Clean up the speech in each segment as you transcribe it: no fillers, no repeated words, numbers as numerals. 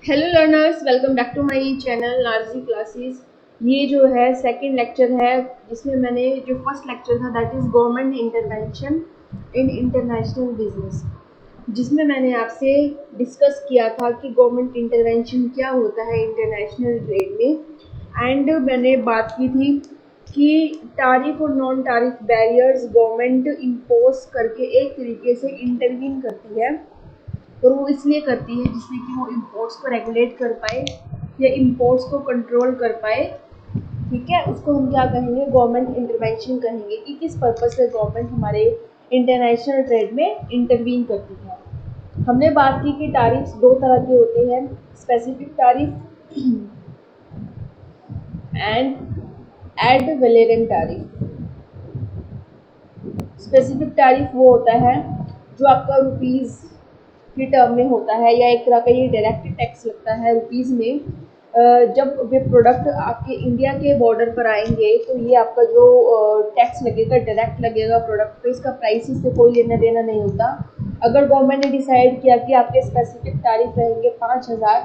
Hello learners, welcome back to my channel Narji classes. ये जो है सेकंड लेक्चर है जिसमें मैंने जो फर्स्ट लेक्चर था that is government intervention in international business, जिसमें मैंने आपसे डिस्कस किया था कि गवर्नमेंट इंटरवेंशन क्या होता है इंटरनेशनल ट्रेड में। एंड मैंने बात की थी कि तारीफ और नॉन तारीफ बैरियर्स गवर्नमेंट इम्पोज करके एक तरीके से इंटरवीन करती है, और वो इसलिए करती है जिससे कि वो इम्पोर्ट्स को रेगुलेट कर पाए या इम्पोर्ट्स को कंट्रोल कर पाए। ठीक है, उसको हम क्या कहेंगे, गवर्नमेंट इंटरवेंशन कहेंगे कि किस पर्पज से गवर्नमेंट हमारे इंटरनेशनल ट्रेड में इंटरवीन करती है। हमने बात की कि तारीफ दो तरह के होते हैं, स्पेसिफिक तारीफ एंड एड वैलेरम तारीफ। स्पेसिफिक तारीफ वो होता है जो आपका रुपीज़ की टर्म में होता है, या एक तरह का ये डायरेक्ट टैक्स लगता है रुपीज़ में। जब वे प्रोडक्ट आपके इंडिया के बॉर्डर पर आएंगे तो ये आपका जो टैक्स लगेगा डायरेक्ट लगेगा प्रोडक्ट पे, इसका प्राइस से कोई लेना देना नहीं होता। अगर गवर्नमेंट ने डिसाइड किया कि आपके स्पेसिफिक तारीफ रहेंगे 5,000,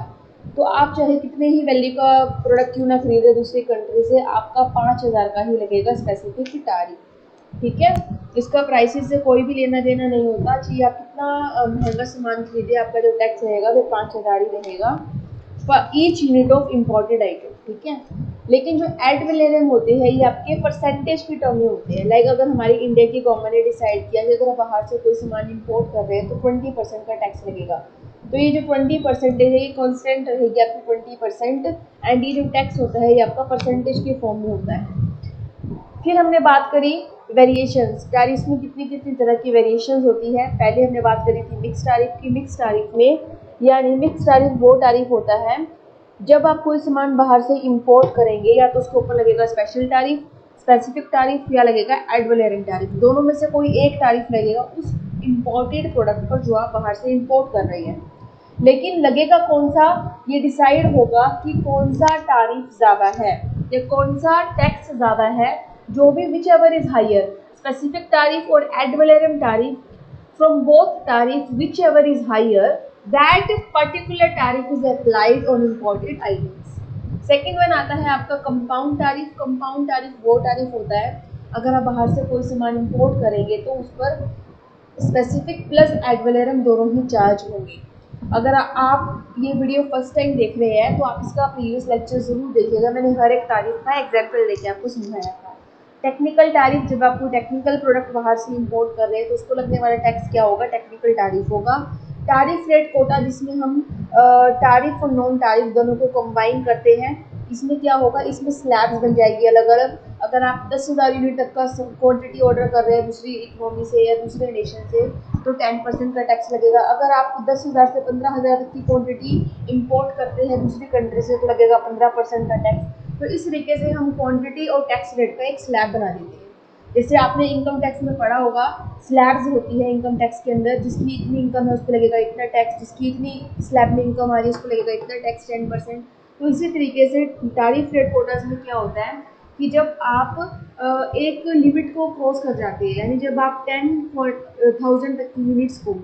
तो आप चाहे कितने ही वैल्यू का प्रोडक्ट क्यों ना खरीदे दूसरी कंट्री से, आपका 5,000 का ही लगेगा स्पेसिफिक तारीफ। ठीक है, इसका प्राइसेस से कोई भी लेना देना नहीं होता, चाहिए आप कितना महंगा सामान खरीदे, आपका जो टैक्स रहेगा वो 5,000 ही रहेगा for each unit of imported item. ठीक है, लेकिन जो एड वैलेरम होते हैं ये आपके परसेंटेज की टर्म में होते हैं। लाइक अगर हमारी इंडिया की गवर्नमेंट ने डिसाइड किया कि अगर आप बाहर से कोई सामान इम्पोर्ट कर रहे हैं तो 20% का टैक्स लगेगा, तो ये जो 20% है ये कॉन्स्टेंट रहेगी आपकी 20%, एंड ये जो टैक्स होता है ये आपका परसेंटेज के फॉर्म में होता है। फिर हमने बात करी वेरिएशंस, टैरिफ में कितनी कितनी तरह की वेरिएशंस होती है। पहले हमने बात करी थी मिक्स टैरिफ की। मिक्स टैरिफ में यानी मिक्स टैरिफ वो टैरिफ होता है जब आप कोई सामान बाहर से इंपोर्ट करेंगे, या तो उसके ऊपर लगेगा स्पेशल टैरिफ, स्पेसिफिक टैरिफ, या लगेगा एड वैलेरम टैरिफ। दोनों में से कोई एक टैरिफ लगेगा उस इम्पोर्टेड प्रोडक्ट पर जो आप बाहर से इंपोर्ट कर रहे हैं। लेकिन लगेगा कौन सा, ये डिसाइड होगा कि कौन सा टैरिफ ज़्यादा है या कौन सा टैक्स ज़्यादा है, जो भी whichever is higher, specific tariff और ad valorem tariff, from both tariff whichever is higher, that particular tariff is applied on imported items. Second one आता है आपका कंपाउंड टैरिफ। कंपाउंड टैरिफ वो tariff होता है अगर आप बाहर से कोई सामान इंपोर्ट करेंगे तो उस पर स्पेसिफिक प्लस एड वैलेरम दोनों ही चार्ज होंगे। अगर आप ये वीडियो फर्स्ट टाइम देख रहे हैं तो आप इसका प्रीवियस लेक्चर ज़रूर देखिएगा, मैंने हर एक तारीफ का एग्जाम्पल लेके आपको समझाया था। टेक्निकल टैरिफ, जब आप कोई टेक्निकल प्रोडक्ट बाहर से इंपोर्ट कर रहे हैं तो उसको लगने वाला टैक्स क्या होगा, टेक्निकल टैरिफ होगा। टैरिफ रेट कोटा, जिसमें हम टैरिफ और नॉन टैरिफ दोनों को कंबाइन करते हैं, इसमें क्या होगा, इसमें स्लैब्स बन जाएगी अलग अलग। अगर आप 10,000 यूनिट तक का क्वांटिटी ऑर्डर कर रहे हैं दूसरी इकोनॉमी से या दूसरे नेशन से तो 10% का टैक्स लगेगा। अगर आप 10,000 से 15,000 तक की क्वांटिटी इंपोर्ट करते हैं दूसरी कंट्री से तो लगेगा 15% का टैक्स। तो इस तरीके से हम क्वांटिटी और टैक्स रेट का एक स्लैब बना देते हैं। जैसे आपने इनकम टैक्स में पढ़ा होगा, स्लैब्स होती है इनकम टैक्स के अंदर, जिसकी इतनी इनकम है उस पर लगेगा इतना टैक्स, जिसकी इतनी स्लैब में इनकम आ रही है उस पर लगेगा इतना टैक्स 10%। तो इसी तरीके से टैरिफ रेट कोटास में क्या होता है कि जब आप एक लिमिट को क्रॉस कर जाते हैं, यानी जब आप 10,000 तक की यूनिट्स को,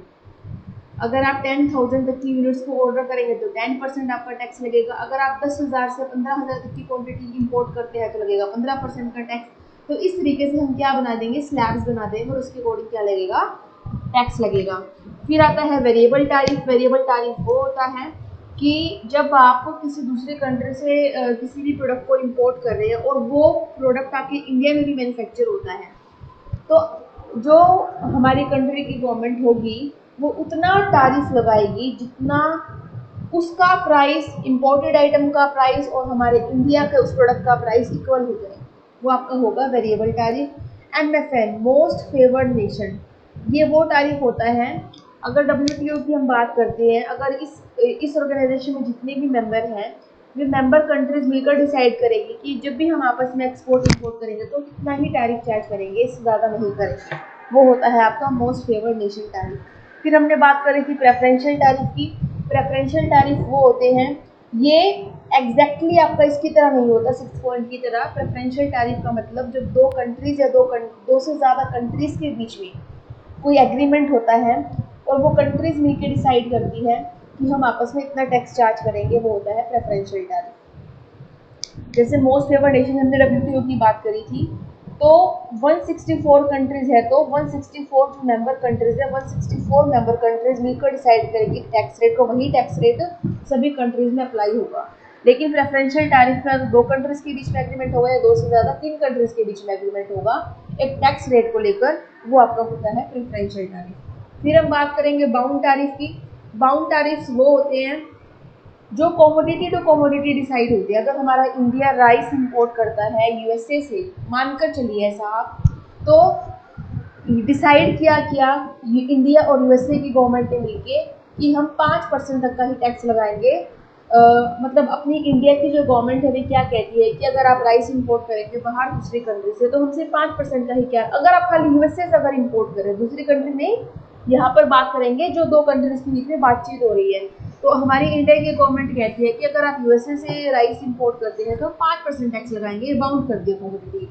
अगर आप 10,000 तक की यूनिट्स को ऑर्डर करेंगे तो 10% आपका टैक्स लगेगा। अगर आप 10,000 से 15,000 तक की क्वांटिटी इंपोर्ट करते हैं तो लगेगा 15% का टैक्स। तो इस तरीके से हम क्या बना देंगे, स्लैब्स बना देंगे और उसके अकॉर्डिंग क्या लगेगा, टैक्स लगेगा। फिर आता है वेरिएबल टैरिफ। वेरिएबल टैरिफ वो होता है कि जब आप किसी दूसरे कंट्री से किसी भी प्रोडक्ट को इंपोर्ट कर रहे हैं और वो प्रोडक्ट आपके इंडिया में भी मैन्युफैक्चर होता है, तो जो हमारी कंट्री की गवर्नमेंट होगी वो उतना टैरिफ लगाएगी जितना उसका प्राइस, इंपोर्टेड आइटम का प्राइस और हमारे इंडिया के उस प्रोडक्ट का प्राइस इक्वल हो जाए, वो आपका होगा variable tariff. MFN, most favoured nation, ये वो टैरिफ होता है अगर WTO की हम बात करते हैं, अगर इस ऑर्गेनाइजेशन में जितने भी मेंबर हैं वे मेंबर कंट्रीज मिलकर डिसाइड करेगी कि जब भी हम आपस में एक्सपोर्ट इंपोर्ट करेंगे तो कितना ही टैरिफ चार्ज करेंगे, इससे ज़्यादा नहीं करेंगे, वो होता है आपका मोस्ट फेवर्ड नेशन टैरिफ। फिर हमने बात करी थी प्रेफरेंशियल टैरिफ की। प्रेफरेंशियल टैरिफ वो होते हैं, ये एग्जैक्टली आपका इसकी तरह नहीं होता 6 पॉइंट की तरह। प्रेफरेंशियल टैरिफ का मतलब जब दो कंट्रीज या दो से ज़्यादा कंट्रीज के बीच में कोई एग्रीमेंट होता है और वो कंट्रीज मिलकर डिसाइड करती है कि हम आपस में इतना टैक्स चार्ज करेंगे, वो होता है प्रेफरेंशियल टैरिफ। जैसे मोस्ट फेवर्ड नेशन, हमने डब्ल्यूटीओ की बात करी थी, तो 164 कंट्रीज है, तो 164 जो मेंबर कंट्रीज है, 164 मेंबर कंट्रीज मिलकर डिसाइड करेंगे टैक्स रेट को, वही टैक्स रेट सभी कंट्रीज में अप्लाई होगा। लेकिन प्रेफरेंशियल टैरिफ में दो कंट्रीज के बीच में एग्रीमेंट होगा या दो से ज़्यादा 3 कंट्रीज के बीच में एग्रीमेंट होगा एक टैक्स रेट को लेकर, वो आपका होता है प्रेफरेंशियल टैरिफ। फिर हम बात करेंगे बाउंड टैरिफ की। बाउंड टैरिफ्स वो होते हैं जो कमोडिटी टू कमोडिटी डिसाइड होती है। अगर हमारा इंडिया राइस इंपोर्ट करता है यूएसए से, मानकर चलिए ऐसा आप, तो डिसाइड किया इंडिया और यूएसए की गवर्नमेंट ने मिलके कि हम 5% तक का ही टैक्स लगाएंगे। मतलब अपनी इंडिया की जो गवर्नमेंट है वो क्या कहती है कि अगर आप राइस इंपोर्ट करेंगे बाहर दूसरी कंट्री से, तो हमसे 5% का ही क्या, अगर आप खाली यूएसए से अगर इंपोर्ट करें, दूसरी कंट्री नहीं, यहाँ पर बात करेंगे जो दो कंट्रीज के बीच में बातचीत हो रही है। तो हमारी इंडिया की गवर्नमेंट कहती है कि अगर आप यूएसए से राइस इंपोर्ट करते हैं तो 5% टैक्स लगाएंगे, बाउंड कर दिया कमोडिटी।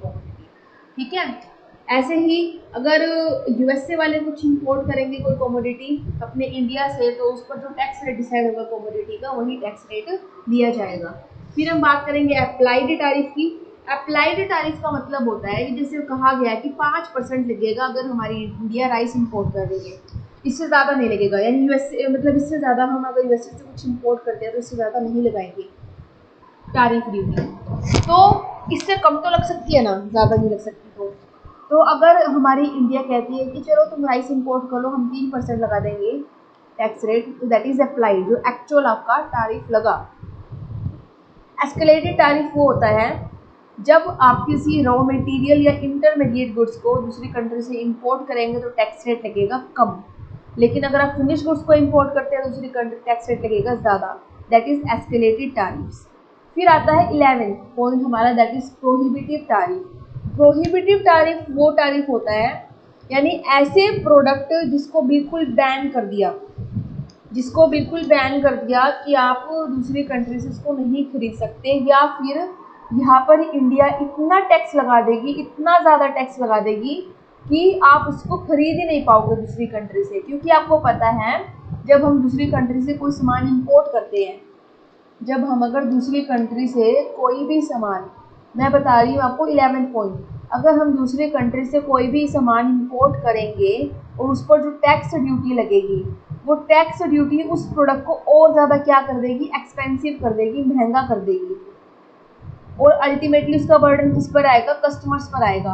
ठीक है। ऐसे ही अगर यूएसए वाले कुछ इंपोर्ट करेंगे कोई कमोडिटी अपने इंडिया से, तो उस पर जो टैक्स रेट डिसाइड होगा कमोडिटी का, वही टैक्स रेट लिया जाएगा। फिर हम बात करेंगे अप्लाइड टैरिफ की। अप्लाइड टैरिफ का मतलब होता है कि जैसे कहा गया कि 5% लगेगा अगर हमारी इंडिया राइस इंपोर्ट कर रही है, इससे ज़्यादा नहीं लगेगा। यानी यूएसए मतलब इससे ज़्यादा हम अगर यूएसए से कुछ इंपोर्ट करते हैं तो इससे ज़्यादा नहीं लगाएंगे टैरिफ ड्यूटी। तो इससे कम तो लग सकती है ना, ज़्यादा नहीं लग सकती। तो अगर हमारी इंडिया कहती है कि चलो तुम राइस इंपोर्ट कर लो, हम 3% लगा देंगे टैक्स रेट, तो दैट इज अप्लाइड, जो एक्चुअल आपका टैरिफ लगा। एस्केलेटेड टैरिफ वो होता है जब आप किसी रॉ मटेरियल या इंटरमीडिएट गुड्स को दूसरी कंट्री से इंपोर्ट करेंगे तो टैक्स रेट लगेगा कम, लेकिन अगर आप फिनिश गुड्स को इंपोर्ट करते हैं दूसरी कंट्री, टैक्स रेट लगेगा ज़्यादा। That is escalated tariffs. फिर आता है 11th पॉइंट हमारा, that is prohibitive tariff. Prohibitive tariff वो टैरिफ होता है यानी ऐसे प्रोडक्ट जिसको बिल्कुल बैन कर दिया, जिसको बिल्कुल बैन कर दिया कि आप दूसरी कंट्री से इसको नहीं खरीद सकते, या फिर यहाँ पर इंडिया इतना टैक्स लगा देगी, इतना ज़्यादा टैक्स लगा देगी कि आप उसको खरीद ही नहीं पाओगे दूसरी कंट्री से। क्योंकि आपको पता है जब हम दूसरी कंट्री से कोई सामान इंपोर्ट करते हैं, जब हम अगर दूसरी कंट्री से कोई भी सामान, मैं बता रही हूँ आपको 11th पॉइंट, अगर हम दूसरी कंट्री से कोई भी सामान इंपोर्ट करेंगे और उस पर जो टैक्स ड्यूटी लगेगी, वो टैक्स ड्यूटी उस प्रोडक्ट को और ज़्यादा क्या कर देगी, एक्सपेंसिव कर देगी, महंगा कर देगी। और अल्टीमेटली उसका बर्डन किस पर आएगा, कस्टमर्स पर आएगा।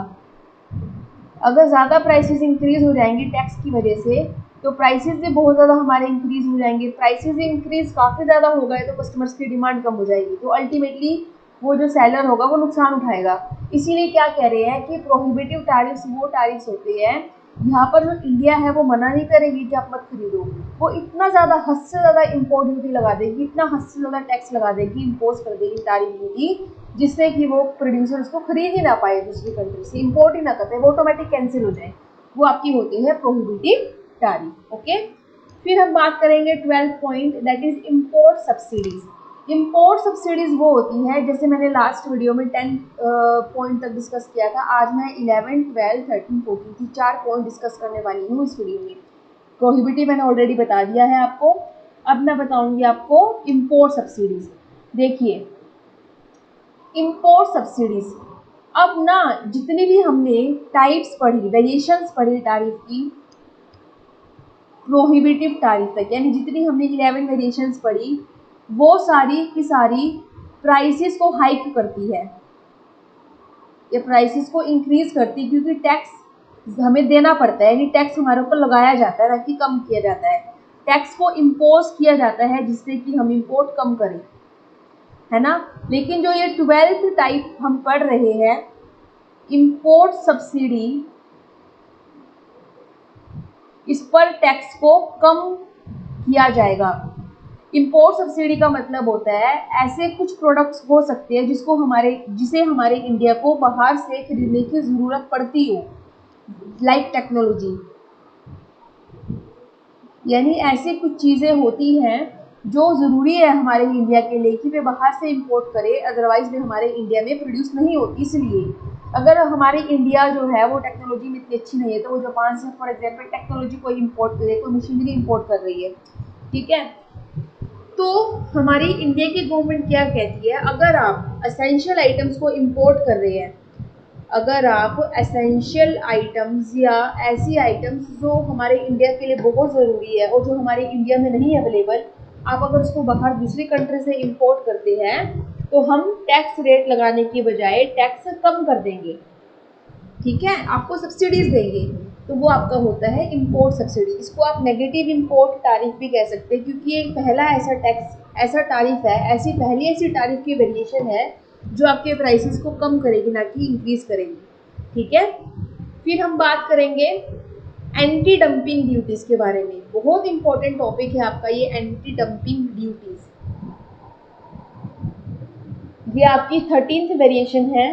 अगर ज़्यादा प्राइसेस इंक्रीज हो जाएंगी टैक्स की वजह से, तो प्राइसेस भी बहुत ज़्यादा हमारे इंक्रीज हो जाएंगे। प्राइसेस इंक्रीज काफ़ी ज़्यादा हो गए तो कस्टमर्स की डिमांड कम हो जाएगी, तो अल्टीमेटली वो जो सेलर होगा वो नुकसान उठाएगा। इसीलिए क्या कह रहे हैं कि प्रोहिबिटिव टैरिफ्स वो टैरिफ्स होते हैं यहाँ पर जो इंडिया है वो मना नहीं करेगी कि आप मत खरीदो, वो इतना ज़्यादा हद से ज़्यादा इम्पोर्ट ड्यूटी लगा देगी, इतना हद से ज़्यादा टैक्स लगा देगी, इम्पोज कर देगी टैरिफ ड्यूटी, जिससे कि वो प्रोड्यूसर उसको खरीद ही ना पाए दूसरी कंट्री से, इंपोर्ट ही ना करते, वो ऑटोमेटिक कैंसिल हो जाए। वो आपकी होती है प्रोहिबिटिव टैरिफ। ओके। फिर हम बात करेंगे 12th point, that is import subsidies. Import subsidies वो होती हैं, जैसे मैंने लास्ट वीडियो में 10 पॉइंट तक डिस्कस किया था, आज मैं 11, 12, 13, 14 की 4 पॉइंट डिस्कस करने वाली हूँ इस वीडियो में। प्रोहिबिटिव मैंने ऑलरेडी बता दिया है आपको, अब मैं बताऊंगी आपको इम्पोर्ट सब्सिडीज। देखिए इम्पोर्ट सब्सिडीज, अब ना जितनी भी हमने टाइप्स पढ़ी, वेरिएशंस पढ़ी टैरिफ की प्रोहिबिटिव टैरिफ तक, यानी जितनी हमने 11 वेरिएशंस पढ़ी, वो सारी की सारी प्राइसेस को हाइक करती है, ये प्राइसेस को इंक्रीज करती है, क्योंकि टैक्स हमें देना पड़ता है, यानी टैक्स हमारे ऊपर लगाया जाता है, ना कि कम किया जाता है। टैक्स को इम्पोज किया जाता है जिससे कि हम इम्पोर्ट कम करें, है ना। लेकिन जो ये 12th टाइप हम पढ़ रहे हैं, इम्पोर्ट सब्सिडी, इस पर टैक्स को कम किया जाएगा। इम्पोर्ट सब्सिडी का मतलब होता है ऐसे कुछ प्रोडक्ट्स हो सकते हैं जिसे हमारे इंडिया को बाहर से खरीदने की ज़रूरत पड़ती हो, लाइक टेक्नोलॉजी, यानी ऐसी कुछ चीज़ें होती हैं जो ज़रूरी है हमारे इंडिया के लिए कि वे बाहर से इंपोर्ट करें, अदरवाइज वे हमारे इंडिया में प्रोड्यूस नहीं होती। इसलिए अगर हमारी इंडिया जो है वो टेक्नोलॉजी में इतनी अच्छी नहीं है, तो वो जापान से फॉर एग्जांपल टेक्नोलॉजी को इंपोर्ट करे, कोई मशीनरी इंपोर्ट कर रही है, ठीक है, तो हमारी इंडिया की गवर्नमेंट क्या कहती है, अगर आप एसेंशियल आइटम्स को इंपोर्ट कर रहे हैं, अगर आप एसेंशियल आइटम्स या ऐसी आइटम्स जो हमारे इंडिया के लिए बहुत ज़रूरी है और जो हमारे इंडिया में नहीं अवेलेबल, आप अगर उसको बाहर दूसरी कंट्री से इंपोर्ट करते हैं तो हम टैक्स रेट लगाने की बजाय टैक्स कम कर देंगे, ठीक है, आपको सब्सिडीज देंगे। तो वो आपका होता है इंपोर्ट सब्सिडी। इसको आप नेगेटिव इंपोर्ट तारीफ भी कह सकते हैं, क्योंकि ये पहला ऐसा टैक्स, ऐसा तारीफ है, पहली ऐसी तारीफ की वेरिएशन है जो आपके प्राइसेस को कम करेगी, ना कि इंक्रीज करेगी, ठीक है। फिर हम बात करेंगे एंटी डंपिंग ड्यूटीज के बारे में। बहुत इंपॉर्टेंट टॉपिक है आपका ये एंटी डंपिंग ड्यूटीज। ये आपकी 13th वेरिएशन है,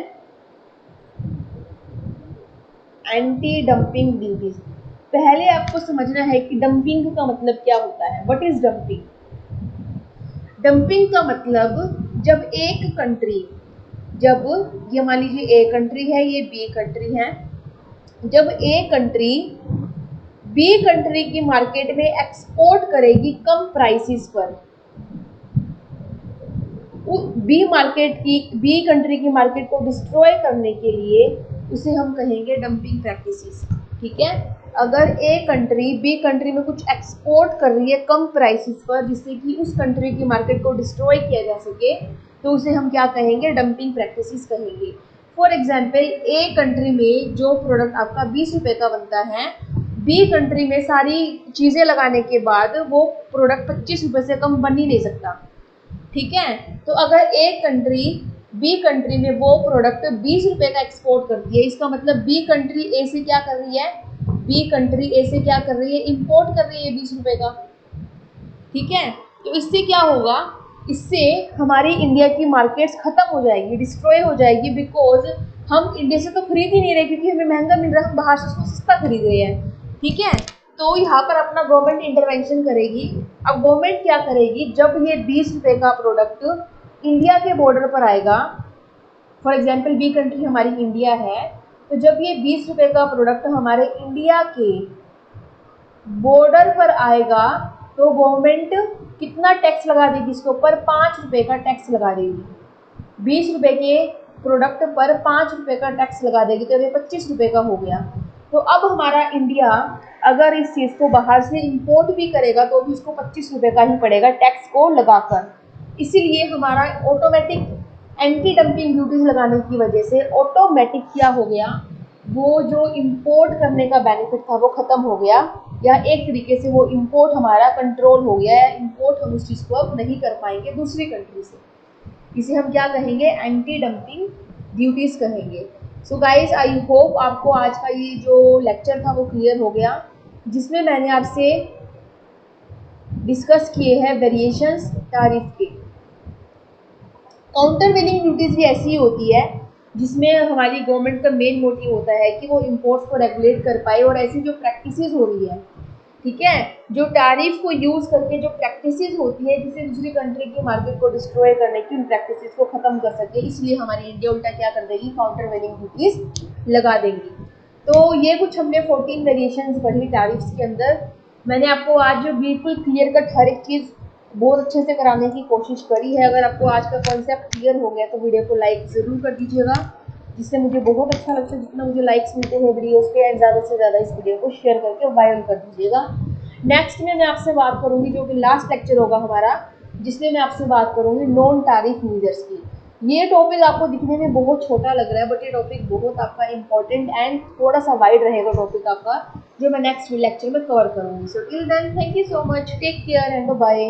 एंटी डंपिंग ड्यूटीज। पहले आपको समझना है कि डंपिंग का मतलब क्या होता है। What is dumping? डंपिंग का मतलब जब एक कंट्री, जब ये मान लीजिए ए कंट्री है, ये बी कंट्री है, जब ए कंट्री बी कंट्री की मार्केट में एक्सपोर्ट करेगी कम प्राइसेस पर, बी कंट्री की मार्केट को डिस्ट्रॉय करने के लिए, उसे हम कहेंगे डंपिंग प्रैक्टिसेस, ठीक है। अगर ए कंट्री बी कंट्री में कुछ एक्सपोर्ट कर रही है कम प्राइसेस पर, जिससे कि उस कंट्री की मार्केट को डिस्ट्रॉय किया जा सके, तो उसे हम क्या कहेंगे? डंपिंग प्रैक्टिसेस कहेंगे। फॉर एग्जाम्पल, ए कंट्री में जो प्रोडक्ट आपका 20 रुपये का बनता है, बी कंट्री में सारी चीज़ें लगाने के बाद वो प्रोडक्ट 25 रुपये से कम बन ही नहीं सकता, ठीक है। तो अगर एक कंट्री बी कंट्री में वो प्रोडक्ट 20 रुपये का एक्सपोर्ट करती है, इसका मतलब बी कंट्री ए से क्या कर रही है? बी कंट्री ए से क्या कर रही है? इंपोर्ट कर रही है 20 रुपये का, ठीक है। तो इससे क्या होगा? इससे हमारी इंडिया की मार्केट्स खत्म हो जाएगी, डिस्ट्रॉय हो जाएगी, बिकॉज हम इंडिया से तो खरीद ही नहीं रहे, क्योंकि हमें महंगा मिल रहा है, हम बाहर से उसको सस्ता खरीद रहे हैं, ठीक है। तो यहाँ पर अपना गवर्नमेंट इंटरवेंशन करेगी। अब गवर्नमेंट क्या करेगी? जब ये 20 रुपये का प्रोडक्ट इंडिया के बॉर्डर पर आएगा, फॉर एग्जांपल बी कंट्री हमारी इंडिया है, तो जब ये 20 रुपये का प्रोडक्ट हमारे इंडिया के बॉर्डर पर आएगा, तो गवर्नमेंट कितना टैक्स लगा देगी इसके ऊपर? 5 रुपये का टैक्स लगा देगी। 20 रुपये के प्रोडक्ट पर 5 रुपये का टैक्स लगा देगी, तो ये 25 रुपये का हो गया। तो अब हमारा इंडिया अगर इस चीज़ को बाहर से इंपोर्ट भी करेगा तो भी उसको 25 रुपये का ही पड़ेगा टैक्स को लगाकर। इसीलिए हमारा ऑटोमेटिक एंटी डंपिंग ड्यूटीज लगाने की वजह से ऑटोमेटिक क्या हो गया? वो जो इंपोर्ट करने का बेनिफिट था वो ख़त्म हो गया, या एक तरीके से वो इंपोर्ट हमारा कंट्रोल हो गया, या इंपोर्ट हम उस चीज़ को अब नहीं कर पाएंगे दूसरी कंट्री से। इसे हम क्या कहेंगे? एंटी डंपिंग ड्यूटीज़ कहेंगे। सो गाइज, आई होप आपको आज का ये जो लेक्चर था वो क्लियर हो गया, जिसमें मैंने आपसे डिस्कस किए हैं वेरिएशंस टैरिफ के। काउंटर वेलिंग ड्यूटीज़ भी ऐसी ही होती है, जिसमें हमारी गवर्नमेंट का मेन मोटिव होता है कि वो इम्पोर्ट्स को रेगुलेट कर पाए, और ऐसी जो प्रैक्टिसेस हो रही है, ठीक है, जो टैरिफ को यूज़ करके जो प्रैक्टिसेस होती है, जिससे दूसरी कंट्री की मार्केट को डिस्ट्रॉय करने की, उन प्रैक्टिसेस को ख़त्म कर सके, इसलिए हमारी इंडिया उल्टा क्या कर देगी? काउंटर वेलिंग ड्यूटीज़ लगा देंगी। तो ये कुछ हमने 14 वेरिएशंस पढ़ी टैरिफ्स के अंदर। मैंने आपको आज बिल्कुल क्लियर कट हर एक चीज़ बहुत अच्छे से कराने की कोशिश करी है। अगर आपको आज का कॉन्सेप्ट क्लियर हो गया तो वीडियो को लाइक ज़रूर कर दीजिएगा, जिससे मुझे बहुत अच्छा लगता है जितना मुझे लाइक्स मिलते हैं वीडियोस पे, एंड ज़्यादा से ज़्यादा इस वीडियो को शेयर करके वायरल कर दीजिएगा। नेक्स्ट में मैं आपसे बात करूँगी, जो कि लास्ट लेक्चर होगा हमारा, जिसमें मैं आपसे बात करूँगी नॉन टैरिफ मेजर्स की। ये टॉपिक आपको दिखने में बहुत छोटा लग रहा है, बट ये टॉपिक बहुत आपका इंपॉर्टेंट एंड थोड़ा सा वाइड रहेगा टॉपिक आपका, जो मैं नेक्स्ट लेक्चर में कवर करूँगी। So till then, thank you so much, take care and bye.